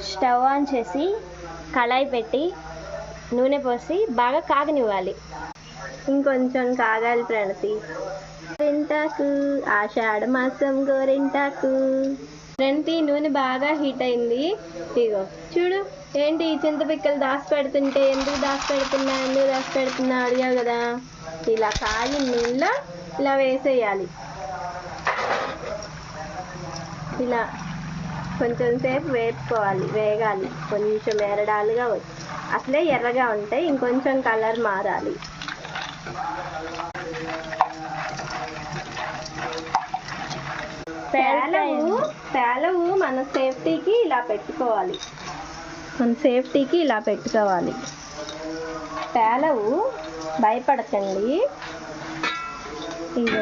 Stove on చేసి కళాయి పెట్టి నూనె పోసి బాగా కాగనివ్వాలి. ఇంకొంచెం కాగాలి ప్రణతి. గోరింటాకు ఆషాఢ మాసం గోరింటాకు. ప్రణతి నూనె బాగా హీట్ అయింది. ఇగో చూడు, ఏంటి చింతపిక్కలు దాచిపెడుతుంటే ఎందుకు దాచిపెడుతున్నా అడిగావు కదా. ఇలా కాగిన నూనెలో ఇలా వేసేయాలి. ఇలా కొంచెం సేపు వేగాలి. కొంచెం ఎర్రడాలుగా అసలే ఎర్రగా ఉంటాయి, ఇంకొంచెం కలర్ మారాలి. పేలవు మన సేఫ్టీకి ఇలా పెట్టుకోవాలి. పేలవు భయపడకండి. ఇగో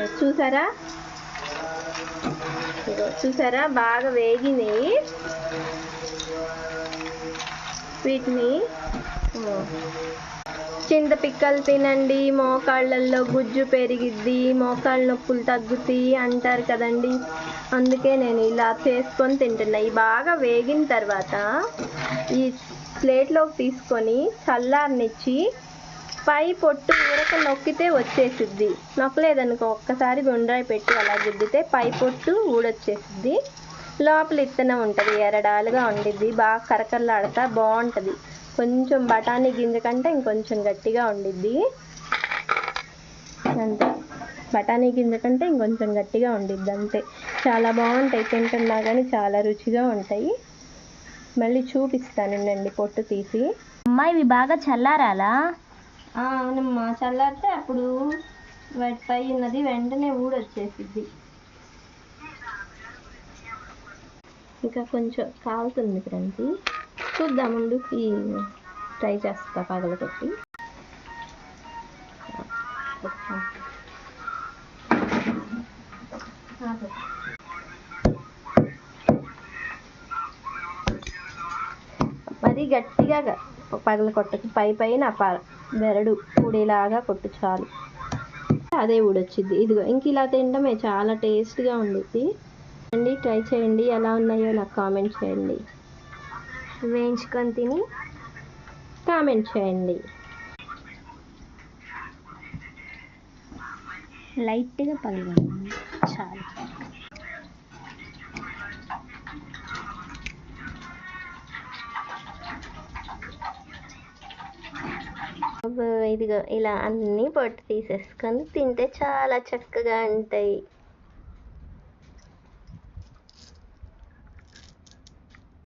చూసారా బాగా వేగినాయి. వీటిని చింతపిక్కలు తినండి, మోకాళ్ళల్లో గుజ్జు పెరిగిద్ది, మోకాళ్ళ నొప్పులు తగ్గుతాయి అంటారు కదండి. అందుకే నేను ఇలా చేసుకొని తింటున్నా. ఇవి బాగా వేగిన తర్వాత ఈ ప్లేట్లోకి తీసుకొని చల్లారనిచ్చి పై పొట్టు ఊరక నొక్కితే వచ్చేసిద్ది. నొక్కలేదనుకో ఒక్కసారి గుండ్రాయి పెట్టి అలా గుద్దితే పై పొట్టు ఊడొచ్చేసిద్ది. లోపల ఇత్తనం ఉంటుంది, ఎర్రడాలుగా ఉండిద్ది, బాగా కరకరలాడుతా బాగుంటుంది. కొంచెం బఠానీ గింజ కంటే ఇంకొంచెం గట్టిగా ఉండిద్ది అంతే. బఠానీ గింజ కంటే ఇంకొంచెం గట్టిగా ఉండిద్ది అంతే. చాలా బాగుంటాయి, తింటున్నా కానీ చాలా రుచిగా ఉంటాయి. మళ్ళీ చూపిస్తానండి పొట్టు తీసి. అమ్మా ఇవి బాగా చల్లారాలా? అవునమ్మా, చల్లారితే అప్పుడు వాటిపై ఉన్నది వెంటనే ఊడొచ్చేసిద్ది. ఇంకా కొంచెం కాలుతుంది ఫ్రెండ్స్, చూద్దామండు. ఈ ట్రై చేస్తా పగలగొట్టి. మరి గట్టిగా పగల కొట్టకు, పైన బెరడు ఊడేలాగా కొట్టు చాలు. అదే ఊడొచ్చిద్ది. ఇదిగో ఇంక ఇలా తినడమే చాలా టేస్ట్గా ఉండిద్ది అండి. ట్రై చేయండి, ఎలా ఉన్నాయో నాకు కామెంట్ చేయండి. వేయించుకొని తిని కామెంట్ చేయండి. లైట్గా పగలండి చాలు. ఇదిగో ఇలా అన్నీ పొట్టు తీసేసుకొని తింటే చాలా చక్కగా ఉంటాయి.